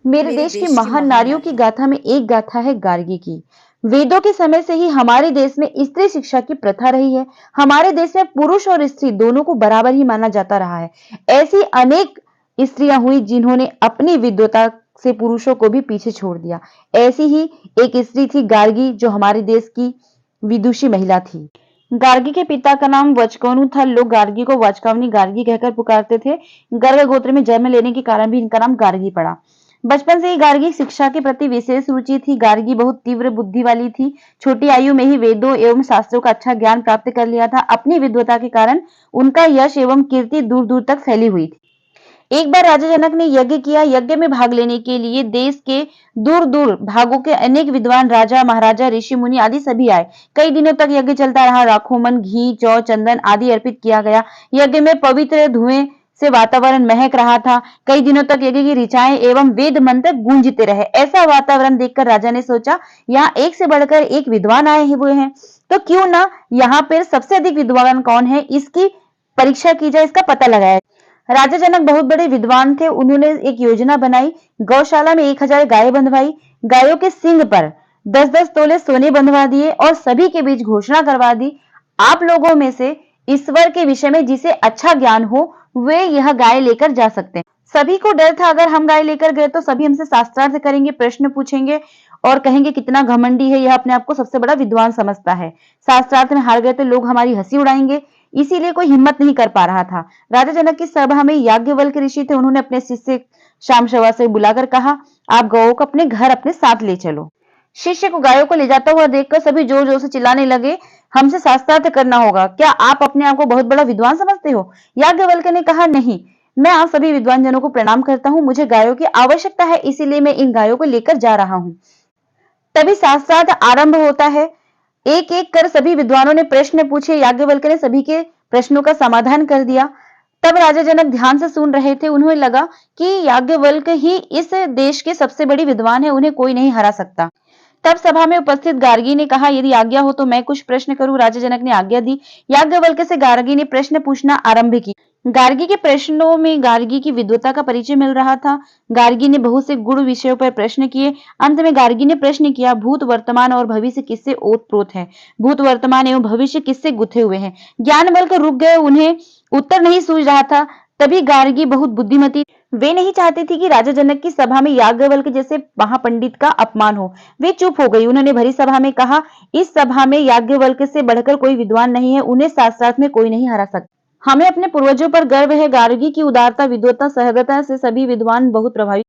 मेरे मेरे देश की देश की महान महान नारियों की नारियों गाथा में एक गाथा है गार्गी की। वेदों के समय से ही हमारे देश में स्त्री शिक्षा की प्रथा रही है। हमारे देश में पुरुष और स्त्री दोनों को बराबर ही माना जाता रहा है। ऐसी अनेक स्त्रियां हुई जिन्होंने अपनी विद्वता से पुरुषों को भी पीछे छोड़ दिया। ऐसी ही एक स्त्री थी गार्गी, जो हमारे देश की विदुषी महिला थी। गार्गी के पिता का नाम वचकोनु था। लोग गार्गी को वचकावनी गार्गी कहकर पुकारते थे। गर्ग गोत्र में जन्म लेने के कारण भी इनका नाम गार्गी पड़ा। बचपन से ही गार्गी शिक्षा के प्रति विशेष रुचि थी। गार्गी बहुत तीव्र बुद्धि वाली थी। छोटी आयु में ही वेदों एवं शास्त्रों का अच्छा ज्ञान प्राप्त कर लिया था। अपनी विद्वता के कारण उनका यश एवं कीर्ति दूर दूर तक फैली हुई थी। एक बार राजा जनक ने यज्ञ किया। यज्ञ में भाग लेने के लिए देश के दूर दूर भागों के अनेक विद्वान, राजा महाराजा, ऋषि मुनि आदि सभी आए। कई दिनों तक यज्ञ चलता रहा। लाखों मन घी, जौ, चंदन आदि अर्पित किया गया। यज्ञ में पवित्र धुएं से वातावरण महक रहा था। कई दिनों तक यज्ञ की ऋचाएं एवं वेद मंत्र गूंजते रहे। ऐसा वातावरण देखकर राजा ने सोचा, यहाँ एक से बढ़कर एक विद्वान आए हुए हैं, तो क्यों ना यहाँ पर सबसे अधिक विद्वान कौन है, इसकी परीक्षा की जाए, इसका पता लगाया। राजा जनक बहुत बड़े विद्वान थे। उन्होंने एक योजना बनाई। गौशाला में 1000 गाय बंधवाई। गायों के सींग पर 10-10 तोले सोने बंधवा दिए और सभी के बीच घोषणा करवा दी, आप लोगों में से ईश्वर के विषय में जिसे अच्छा ज्ञान हो वे यह गाय लेकर जा सकते हैं। सभी को डर था, अगर हम गाय लेकर गए तो सभी हमसे शास्त्रार्थ करेंगे, प्रश्न पूछेंगे और कहेंगे कितना घमंडी है, यह अपने आप को सबसे बड़ा विद्वान समझता है। शास्त्रार्थ में हार गए तो लोग हमारी हंसी उड़ाएंगे। इसीलिए कोई हिम्मत नहीं कर पा रहा था। राजा जनक की सभा में याज्ञवल्क्य ऋषि थे। उन्होंने अपने शिष्य शामशवा से बुलाकर कहा, आप गौओं को अपने घर अपने साथ ले चलो। शिष्य को गायों को ले जाता हुआ देखकर सभी जोर जोर से चिल्लाने लगे, हमसे शास्त्रार्थ करना होगा, क्या आप अपने आप को बहुत बड़ा विद्वान समझते हो? याज्ञवल्क्य ने कहा, नहीं, मैं आप सभी विद्वान जनों को प्रणाम करता हूँ। मुझे गायों की आवश्यकता है, इसीलिए मैं इन गायों को लेकर जा रहा हूँ। तभी शास्त्रार्थ आरंभ होता है। एक एक कर सभी विद्वानों ने प्रश्न पूछे। याज्ञवल्क्य ने सभी के प्रश्नों का समाधान कर दिया। तब राजा जनक ध्यान से सुन रहे थे। उन्हें लगा कि याज्ञवल्क्य ही इस देश के सबसे बड़ी विद्वान है, उन्हें कोई नहीं हरा सकता। तब सभा में उपस्थित गार्गी ने कहा, यदि आज्ञा हो तो मैं कुछ प्रश्न करूं। राजा जनक ने आज्ञा दी। याज्ञवल्क्य से गार्गी ने प्रश्न पूछना आरंभ की। गार्गी के प्रश्नों में गार्गी की विद्वता का परिचय मिल रहा था। गार्गी ने बहुत से गुण विषयों पर प्रश्न किए। अंत में गार्गी ने प्रश्न किया, भूत, वर्तमान और भविष्य किससे ओतप्रोत है? भूत, वर्तमान एवं भविष्य किससे गुथे हुए हैं? ज्ञानवल्क्य रुक गए, उन्हें उत्तर नहीं सूझ रहा था। तभी गार्गी बहुत बुद्धिमती, वे नहीं चाहती थी कि राजा जनक की सभा में याज्ञवल्क्य जैसे महापंडित का अपमान हो। वे चुप हो गई। उन्होंने भरी सभा में कहा, इस सभा में याज्ञवल्क्य से बढ़कर कोई विद्वान नहीं है, उन्हें शास्त्रार्थ में कोई नहीं हरा सकता। हमें अपने पूर्वजों पर गर्व है। गार्गी की उदारता, विद्वता, सहृदयता से सभी विद्वान बहुत प्रभावित